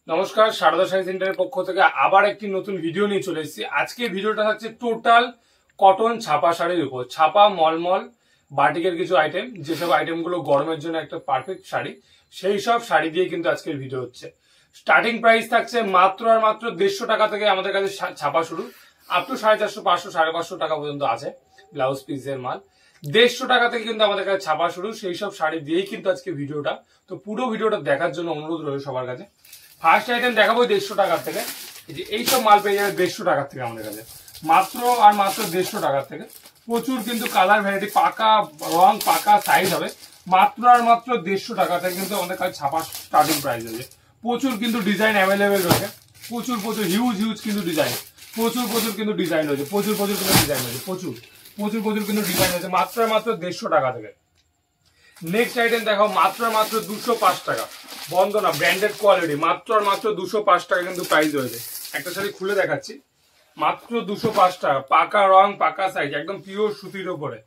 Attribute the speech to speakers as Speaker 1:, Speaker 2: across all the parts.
Speaker 1: নমস্কার, সারদা শাড়ি সেন্টারের পক্ষ থেকে আবার একটি নতুন ভিডিও নিয়ে চলে এসেছি। আজকে ভিডিওটা হচ্ছে টোটাল কটন ছাপা শাড়ির উপর, ছাপা মলমল বাটিকের কিছু আইটেম, যেসব আইটেমগুলো গরমের জন্য একটা পারফেক্ট শাড়ি, সেই সব শাড়ি দিয়ে কিন্তু আজকের ভিডিও হচ্ছে। স্টার্টিং প্রাইস থাকছে মাত্র আর মাত্র 150 টাকা থেকে আমাদের কাছে ছাপা শুরু, আপ টু 450, 500, 550 টাকা পর্যন্ত আছে ব্লাউজ পিসের মাল। 150 টাকা থেকে কিন্তু আমাদের কাছে ছাপা শুরু, সেই সব শাড়ি দিয়েই কিন্তু আজকে ভিডিওটা। তো পুরো ভিডিওটা দেখার জন্য অনুরোধ রইল সবার কাছে। ফার্স্ট আইটেম দেখাবো 150 টাকার থেকে। এইসব মাল পেয়ে যাবে 150 টাকার থেকে আমাদের কাছে, মাত্র আর মাত্র 150 টাকার থেকে। প্রচুর কিন্তু কালার ভ্যারাইটি, পাকা রং, পাকা সাইজ হবে। মাত্র আর মাত্র 150 টাকা থেকে কিন্তু আমাদের কাছে ছাপা স্টার্টিং প্রাইস আছে। প্রচুর কিন্তু ডিজাইন অ্যাভেলেবেল রয়েছে, প্রচুর হিউজ কিন্তু ডিজাইন, প্রচুর কিন্তু ডিজাইন রয়েছে, প্রচুর কিন্তু ডিজাইন রয়েছে, প্রচুর কিন্তু ডিজাইন রয়েছে, মাত্র আর মাত্র 150 টাকা থেকে। নেক্সট আইটেম দেখাও মাত্র আর মাত্র 205 টাকা। বন্দনা ব্র্যান্ডেড কোয়ালিটি, মাত্র আর মাত্র 205 টাকা কিন্তু প্রাইস রয়েছে। একটা শাড়ি খুলে দেখাচ্ছি, মাত্র 205 টাকা, পাকা রং, পাকা সাইজ, একদম পিওর সুতির উপরে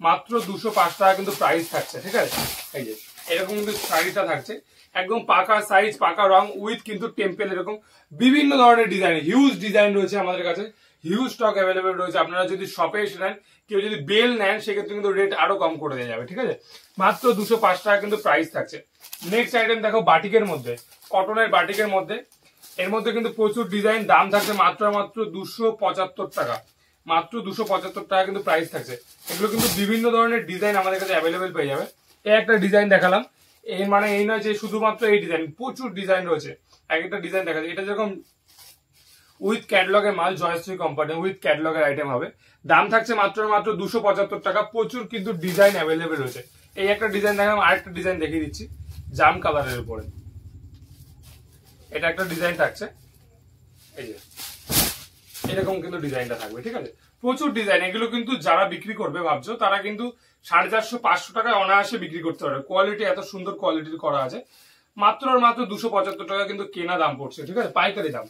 Speaker 1: মাত্র 205 টাকা কিন্তু প্রাইস থাকছে। ঠিক আছে, এই যে এরকম কিন্তু শাড়িটা থাকছে, একদম পাকা সাইজ, পাকা রং, উইথ কিন্তু টেম্পেল, এরকম বিভিন্ন ধরনের ডিজাইন, হিউজ ডিজাইন রয়েছে আমাদের কাছে, হিউজ স্টক অ্যাভেলেবেল রয়েছে। আপনারা যদি শপে এসে নেন, কেউ যদি বেল নেন, সেক্ষেত্রে কিন্তু রেট আরো কম করে দেওয়া যাবে। ঠিক আছে, মাত্র 205 টাকা কিন্তু প্রাইস থাকছে। নেক্সট আইটেম দেখো বাটিকের মধ্যে, কটনের বাটিকের মধ্যে, এর মধ্যে কিন্তু প্রচুর ডিজাইন, দাম থাকছে মাত্র মাত্র 275 টাকা, মাত্র 275 টাকা কিন্তু প্রাইস থাকছে। এগুলো কিন্তু বিভিন্ন ধরনের ডিজাইন আমাদের কাছে অ্যাভেলেবেল পেয়ে যাবে। এই একটা ডিজাইন দেখালাম, এর মানে এই নয় যে শুধুমাত্র এই ডিজাইন, প্রচুর ডিজাইন রয়েছে। এক একটা ডিজাইন দেখা যায়, এটা যেরকম উইথ ক্যাটলগের মাল, জয়শ্রী কোম্পানি উইথ ক্যাটলগের আইটেম হবে। দাম থাকছে মাত্র মাত্র 275 টাকা। প্রচুর কিন্তু ডিজাইন অ্যাভেলেবেল রয়েছে। এই একটা ডিজাইন দেখালাম, আরেকটা ডিজাইন দেখিয়ে দিচ্ছি জাম কালারের উপরে, এটা একটা ডিজাইন থাকছে, এই যে এরকম কিন্তু ডিজাইনটা থাকবে। ঠিক আছে, প্রচুর ডিজাইন। এগুলো কিন্তু যারা বিক্রি করবে ভাবছো, তারা কিন্তু 450, 500 টাকায় অনায়াসে বিক্রি করতে পারবে। কোয়ালিটি এত সুন্দর কোয়ালিটির করা আছে। মাত্র আর মাত্র 275 টাকা কিন্তু কেনা দাম পড়ছে। ঠিক আছে, পাইকারি দাম।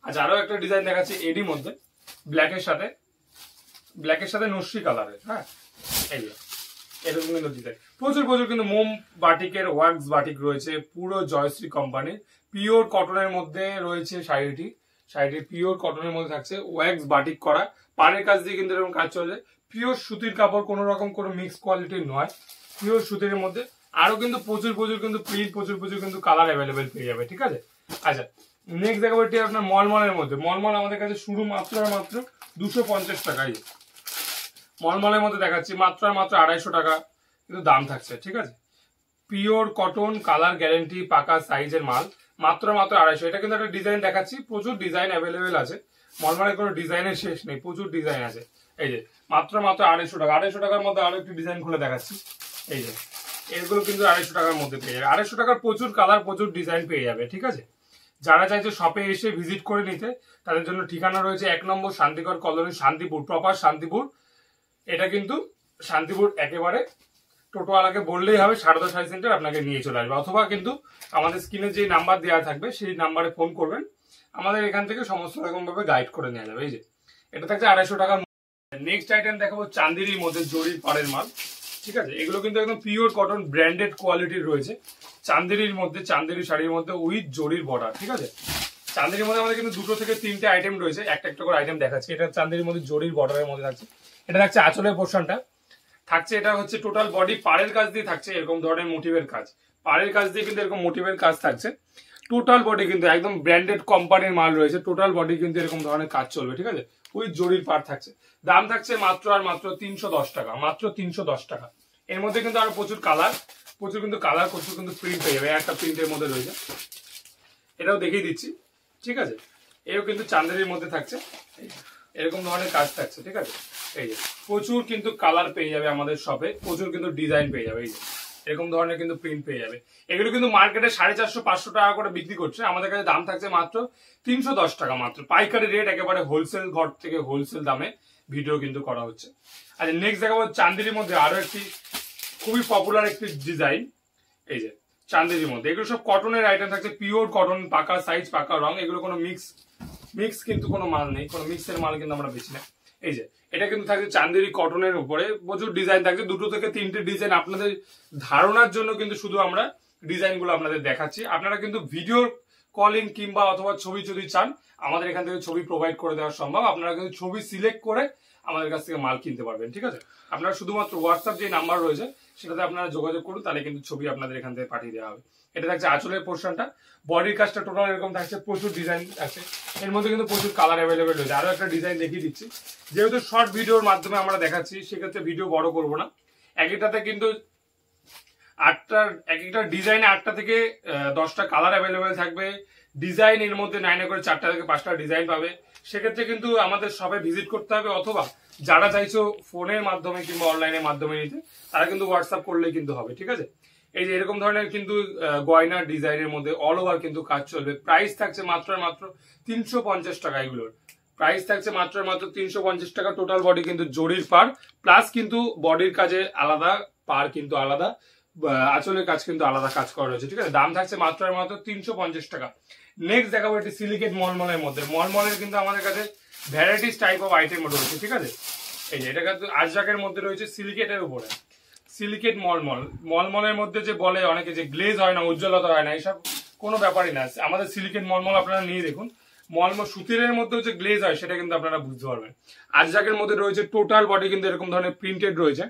Speaker 1: আজ আরো একটা ডিজাইন দেখাচ্ছি এরই মধ্যে, ব্ল্যাকের সাথে নস্যি কালারের। হ্যাঁ, এই যে এরকম কিন্তু ডিজাইন, প্রচুর কিন্তু মোম বাটিকের ওয়ার্কস বাটিক রয়েছে, পুরো জয়শ্রী কোম্পানির পিওর কটনের মধ্যে রয়েছে শাড়িটি পিওর কটনের মধ্যে থাকছে, ওয়ার্কস বাটিক করা, পাড়ের কাজ দিয়ে কিন্তু এরকম কাজ চলে। পিওর সুতির কাপড়, কোনো রকম কোনো মিক্স কোয়ালিটির নয়, পিওর সুতির মধ্যে। আরো কিন্তু প্রচুর কিন্তু প্রিন্ট, প্রচুর কিন্তু কালার অ্যাভেলেবেল পেয়ে যাবে। ঠিক আছে, আচ্ছা নেক্সট দেখাবো এটি আপনার মলমলের মধ্যে। মলমল আমাদের কাছে শুরু মাত্র আর মাত্র 250 টাকায়। মলমলের মধ্যে দেখাচ্ছি মাত্র আর মাত্র 250 টাকা কিন্তু দাম থাকছে। ঠিক আছে, পিওর কটন, কালার গ্যারেন্টি, পাকা সাইজের মাল, মাত্র মাত্র 250। এটা কিন্তু একটা ডিজাইন দেখাচ্ছি, প্রচুর ডিজাইন অ্যাভেলেবেল আছে। মলমলের কোনো ডিজাইনের শেষ নেই, প্রচুর ডিজাইন আছে। এই যে মাত্র মাত্র 250 টাকা। 250 টাকার মধ্যে আরো একটি ডিজাইন খুলে দেখাচ্ছি, এই যে এগুলো কিন্তু 250 টাকার মধ্যে পেয়ে যাবে। 250 টাকার প্রচুর কালার, প্রচুর ডিজাইন পেয়ে যাবে। ঠিক আছে, যারা চাইছে শপে এসে ভিজিট করে নিতে, তাদের জন্য ঠিকানা রয়েছে 1 নম্বর শান্তিগড় কলোনি, শান্তিপুর, প্রপার শান্তিপুর। এটা কিন্তু শান্তিপুর একেবারে, টোটোওয়ালাকে বললেই হবে সারদা শাড়ি সেন্টার, আপনাকে নিয়ে চলে আসবে। অথবা কিন্তু আমাদের স্ক্রিনে যে নাম্বার দেওয়া থাকবে, সেই নাম্বারে ফোন করবেন, আমাদের এখান থেকে সমস্ত রকম ভাবে গাইড করে নেওয়া যাবে। এই যে এটা থাকছে 250 টাকা। নেক্সট আইটেম দেখাবো চান্দেরির মধ্যে, জরির পাড়ের মাল। ঠিক আছে, এগুলো কিন্তু একদম পিওর কটন ব্র্যান্ডেড কোয়ালিটির রয়েছে। চান্দেরির মধ্যে, চান্দেরি শাড়ির মধ্যে উইথ জরির বর্ডার। ঠিক আছে, চান্দেরির মধ্যে আমাদের কিন্তু 2 থেকে 3টে আইটেম রয়েছে, একটা করে আইটেম দেখাচ্ছি। এটা চান্দেরির মধ্যে জরির বর্ডারের মধ্যে থাকছে। এটা থাকছে আঁচলের পোর্শনটা থাকছে, এটা হচ্ছে টোটাল বডি পাড়ের কাজ দিয়ে থাকছে, এরকম ধরনের মোটিভের কাজ, পাড়ের কাজ দিয়ে কিন্তু এরকম মোটিভের কাজ থাকছে। টোটাল বডি কিন্তু একদম ব্র্যান্ডেড কোম্পানির মাল রয়েছে, টোটাল বডি কিন্তু এরকম ধরনের কাজ চলবে। ঠিক আছে, উইথ জরির পাড় থাকছে। দাম থাকছে মাত্র আর মাত্র 310 টাকা, মাত্র 310 টাকা। এর মধ্যে কিন্তু আরো প্রচুর কিন্তু কালার, প্রচুর কিন্তু প্রিন্ট পেয়ে যাবে। একটা প্রিন্টের মধ্যে রয়েছে, এটাও দেখিয়ে দিচ্ছি। ঠিক আছে, এও কিন্তু চান্দেরির মধ্যে থাকছে, এরকম ধরনের কাজ থাকছে। ঠিক আছে, এই যে প্রচুর কিন্তু কালার পেয়ে যাবে আমাদের শপে, প্রচুর কিন্তু ডিজাইন পেয়ে যাবে। এই যে এরকম ধরনের কিন্তু প্রিন্ট পেয়ে যাবে। এগুলো কিন্তু মার্কেটে 450, 500 টাকা করে বিক্রি করছে, আমাদের কাছে দাম থাকছে মাত্র 310 টাকা, মাত্র পাইকারি রেট, একেবারে হোলসেল ঘর থেকে হোলসেল দামে ভিডিও কিন্তু করা হচ্ছে। আচ্ছা নেক্সট দেখাবো চান্দেরির মধ্যে আরো একটি খুবই পপুলার একটি ডিজাইন, এই যে চান্দেরির মধ্যে। এগুলো সব কটনের আইটেম থাকছে, পিওর কটন, পাকা সাইজ, পাকা রং। এগুলো কোনো মিক্স কিন্তু কোনো মাল নেই, কোনো মিক্সের মাল কিন্তু আমরা বেশি না। এই যে এটা কিন্তু থাকছে চান্দেরি কটনের উপরে, প্রচুর ডিজাইন থাকছে, 2 থেকে 3টে ডিজাইন। আপনাদের ধারণার জন্য কিন্তু শুধু আমরা ডিজাইন গুলো আপনাদের দেখাচ্ছি, আপনারা কিন্তু ভিডিওর কলিং কিংবা অথবা ছবি যদি চান আমাদের এখান থেকে ছবি প্রোভাইড করে দেওয়া সম্ভব। আপনারা কিন্তু ছবি সিলেক্ট করে আমাদের কাছ থেকে মাল কিনতে পারবেন, ঠিক আছে। আপনারা শুধুমাত্র হোয়াটসঅ্যাপ যে নাম্বার রয়েছে সেটাতে আপনারা যোগাযোগ করুন, তাহলে কিন্তু ছবি আপনাদের এখান থেকে পাঠিয়ে দেওয়া হবে। এটা থাকছে আঁচলের পোর্শনটা। বডির কাজটা টোটাল এরকম থাকছে, প্রচুর ডিজাইন আছে এর মধ্যে, কিন্তু প্রচুর কালার অ্যাভেলেবেল রয়েছে। আরো একটা ডিজাইন দেখিয়ে দিচ্ছি, যেহেতু শর্ট ভিডিওর মাধ্যমে আমরা দেখাচ্ছি সেক্ষেত্রে ভিডিও বড় করবো না। এক একটাতে কিন্তু এক একটা ডিজাইনে 8টা থেকে 10টা কালার অ্যাভেলেবেল থাকবে। ডিজাইন এর মধ্যে 9 করে 4টা থেকে 5টা ডিজাইন পাবে। সেক্ষেত্রে কিন্তু আমাদের শপে ভিজিট করতে হবে, অথবা যারা চাইছো ফোনের মাধ্যমে কিংবা অনলাইনের মাধ্যমে নিতে তারা কিন্তু হোয়াটসঅ্যাপ করলেই কিন্তু হবে, ঠিক আছে। এই যে এরকম ধরনের কিন্তু গয়নার ডিজাইনের মধ্যে অল ওভার কিন্তু কাজ চলবে। প্রাইস থাকছে মাত্র 350 টাকা। এগুলোর প্রাইস থাকছে মাত্র 350 টাকা। টোটাল বডি কিন্তু জরির পার, প্লাস কিন্তু বডির কাজে আলাদা, পার কিন্তু আলাদা, আঁচলের কাজ কিন্তু আলাদা কাজ করা রয়েছে, ঠিক আছে। দাম থাকছে মাত্র 350 টাকা। নেক্সট দেখাবো একটি সিলিকেট মলমলের মধ্যে। মলমলের কিন্তু আমাদের কাছে ভ্যারাইটিস টাইপ অফ আইটেম রয়েছে, ঠিক আছে। এই যে এটা কিন্তু আজরাকের মধ্যে রয়েছে, সিলিকেটের উপরে সিলিকেট মলমলের মধ্যে যে বলে অনেকে যে গ্লেজ হয় না, উজ্জ্বলতা হয় না, এইসব কোনো ব্যাপারই না। আমাদের সিলিকেট মলমল আপনারা নিয়ে দেখুন, মলমল সুতিরের মধ্যে যে গ্লেজ হয় সেটা কিন্তু আপনারা বুঝতে পারবেন। আজরাকের মধ্যে রয়েছে টোটাল বডি কিন্তু এরকম ধরনের প্রিন্টেড রয়েছে।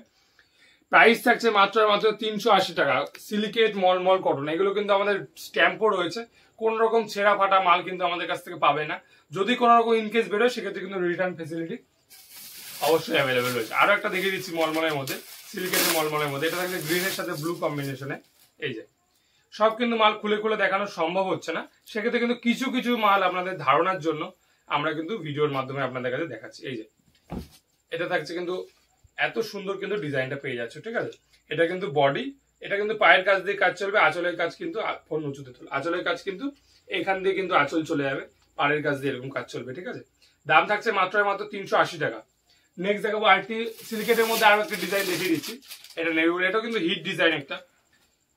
Speaker 1: প্রাইস থাকছে মাত্র 380 টাকা। সিলিকেট মলমল কটন, এগুলো কিন্তু আমাদের স্ট্যাম্পও রয়েছে। কোন রকম ছেঁড়া ফাটা মাল কিন্তু আমাদের কাছ থেকে পাবে না। যদি কোনো রকম ইনকেস বেরোয় সেক্ষেত্রে কিন্তু রিটার্ন ফেসিলিটি অবশ্যই অ্যাভেলেবেল রয়েছে। আরো একটা দেখিয়ে দিচ্ছি মলমলের মধ্যে, সিলিকেটের মলমলের মধ্যে। এটা থাকছে গ্রিনের সাথে ব্লু কম্বিনেশনে। এই যে সব কিন্তু মাল খুলে খুলে দেখানো সম্ভব হচ্ছে না, সেক্ষেত্রে কিন্তু কিছু কিছু মাল আপনাদের ধারণার জন্য আমরা কিন্তু ভিডিওর মাধ্যমে আপনাদের কাছে দেখাচ্ছি। এই যে এটা থাকছে কিন্তু এত সুন্দর কিন্তু ডিজাইনটা পেয়ে যাচ্ছে, ঠিক আছে। এটা কিন্তু বডি, এটা কিন্তু পায়ের কাজ দিয়ে কাজ চলবে। আঁচলের কাজ কিন্তু ফোন উঁচুতে তোল, আঁচলের কাজ কিন্তু এখান দিয়ে কিন্তু আঁচল চলে যাবে, পাড়ের কাজ দিয়ে এরকম কাজ চলবে, ঠিক আছে। দাম থাকছে মাত্র 380 টাকা। নেক্সট দেখাবো আরেকটি সিলিকেটের মধ্যে আরো একটা ডিজাইন দেখিয়ে দিচ্ছি। এটা নেভি ব্লু, এটাও কিন্তু হিট ডিজাইন একটা।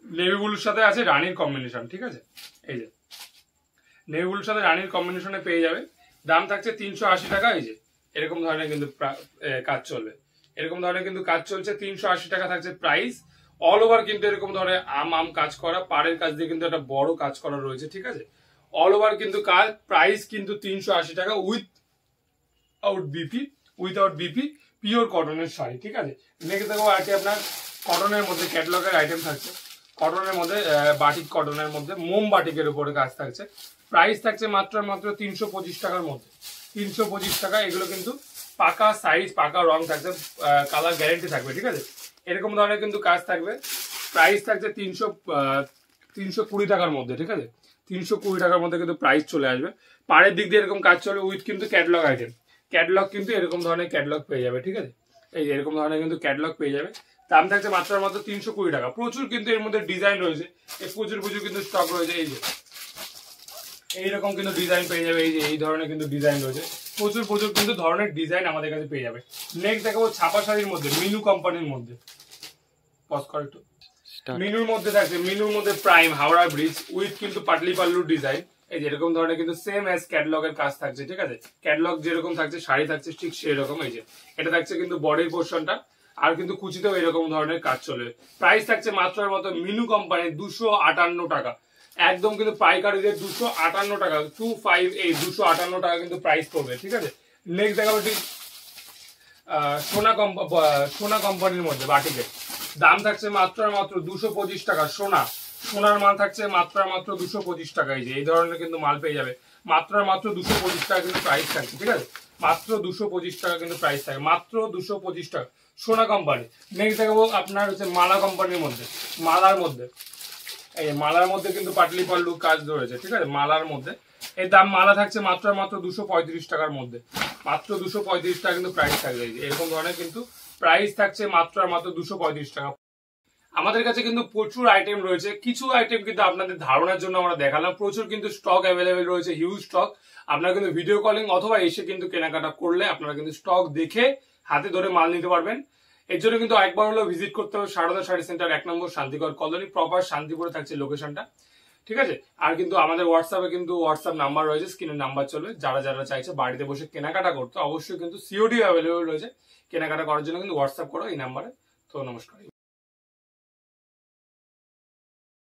Speaker 1: নেভি ব্লুর সাথে আছে রানীর কম্বিনেশন, ঠিক আছে। এই যে নেভি ব্লুর সাথে রানীর কম্বিনেশনে পেয়ে যাবে। দাম থাকছে 380 টাকা। এই যে এরকম ধরনের কিন্তু কাজ চলবে, এরকম ধরনের কিন্তু কাজ চলছে। 380 টাকা থাকছে প্রাইস। অল ওভার কিন্তু এরকম ধরনের আম কাজ করা, পাড়ের কাজ দিয়ে কিন্তু একটা বড় কাজ করা রয়েছে, ঠিক আছে। অল ওভার কিন্তু কাজ। প্রাইস কিন্তু 380 টাকা উইথাউট বিপি পিওর কটনের শাড়ি, ঠিক আছে। নেক্সট দেখো আর কি আপনার কটনের মধ্যে ক্যাটালগের আইটেম থাকছে। কটনের মধ্যে বাটিক কটনের মধ্যে মোম বাটিকের উপরে কাজ থাকছে। প্রাইস থাকছে মাত্র 325 টাকার মধ্যে। 325 টাকা। এগুলো কিন্তু পাকা সাইজ, পাকা রং থাকছে, কালার গ্যারেন্টি থাকবে, ঠিক আছে। এরকম ধরনের কিন্তু কাজ থাকবে। প্রাইস থাকছে 320 টাকার মধ্যে, ঠিক আছে। 320 টাকার মধ্যে কিন্তু প্রাইস চলে আসবে। পাড়ের দিক দিয়ে এরকম কাজ চলে উইথ কিন্তু ক্যাটালগ আইটেম। ক্যাটালগ কিন্তু এরকম ধরনের ক্যাটালগ পেয়ে যাবে, ঠিক আছে। এই এরকম ধরনের কিন্তু ক্যাটালগ পেয়ে যাবে। দাম থাকছে মাত্র 320 টাকা। প্রচুর কিন্তু এর মধ্যে ডিজাইন রয়েছে, প্রচুর কিন্তু স্টক রয়েছে। এই যে এইরকম কিন্তু ডিজাইন পেয়ে যাবে। এই যে এই ধরনের কিন্তু ডিজাইন রয়েছে, প্রচুর কিন্তু ধরনের ডিজাইন আমাদের কাছে পেয়ে যাবে। নেক্সট দেখাবো ছাপা শাড়ির মধ্যে, মিনু কোম্পানির মধ্যে। পজ কর একটু। মিনুর মধ্যে থাকছে, মিনুর মধ্যে প্রাইম হাওড়া ব্রিজ উইথ কিন্তু পাটলি পাল্লুর ডিজাইন। এই যে এরকম ধরনের কিন্তু সেম অ্যাজ ক্যাটালগের কাজ থাকছে, ঠিক আছে। ক্যাটালগ যেরকম থাকছে শাড়ি থাকছে ঠিক সেরকম। এই যে এটা থাকছে কিন্তু বডির পোর্শনটা, আর কিন্তু কুচিতেও এরকম ধরনের কাজ চলে। প্রাইস থাকছে মাত্র মিনু কোম্পানির 258 টাকা। একদম কিন্তু পাইকারি রেট 258 টাকা। 258 টাকা কিন্তু প্রাইস পড়বে, ঠিক আছে। নেক্সট দেখাবো ঠিক সোনা কোম্পানির মধ্যে বাটিকের। দাম থাকছে মাত্র 225 টাকা। সোনার মাল থাকছে মাত্র 225 টাকা। এই যে এই ধরনের কিন্তু মাল পেয়ে যাবে। মাত্র 225 টাকা কিন্তু প্রাইস থাকছে, ঠিক আছে। মাত্র 225 টাকা কিন্তু প্রাইস থাকে, মাত্র 225 টাকা সোনা কোম্পানি। নেক্সট দেখাবো আপনার হচ্ছে মালা কোম্পানির মধ্যে। মালার মধ্যে কিন্তু পাটলি পাল্লু কাজ ধরেছে, ঠিক আছে। মালার মধ্যে এই দাম মালা থাকছে মাত্র 235 টাকার মধ্যে। মাত্র 235 টাকা কিন্তু প্রাইস থাকবে। এরকম ধরনের কিন্তু প্রাইস থাকছে মাত্র 235 টাকা। আমাদের কাছে কিন্তু প্রচুর আইটেম রয়েছে। কিছু আইটেম কিন্তু আপনাদের ধারণার জন্য আমরা দেখালাম। প্রচুর কিন্তু স্টক অ্যাভেলেবেল রয়েছে, হিউজ স্টক। আপনারা কিন্তু ভিডিও কলিং অথবা এসে কিন্তু কেনাকাটা করলে আপনারা কিন্তু স্টক দেখে হাতে ধরে মাল নিতে পারবেন। এর জন্য কিন্তু একবার হলেও ভিজিট করতে হবে সারদা শাড়ি সেন্টার, 1 নম্বর শান্তিগড় কলোনি, প্রপার শান্তিপুরে থাকছে লোকেশনটা, ঠিক আছে। আর কিন্তু আমাদের হোয়াটসঅ্যাপে কিন্তু হোয়াটসঅ্যাপ নাম্বার রয়েছে, স্ক্রিনের নাম্বার চলবে। যারা চাইছে বাড়িতে বসে কেনাকাটা করতে অবশ্যই কিন্তু সিওডি অ্যাভেলেবেল রয়েছে। কেনাকাটা করার জন্য কিন্তু হোয়াটসঅ্যাপ করো এই নাম্বারে। তো নমস্কার।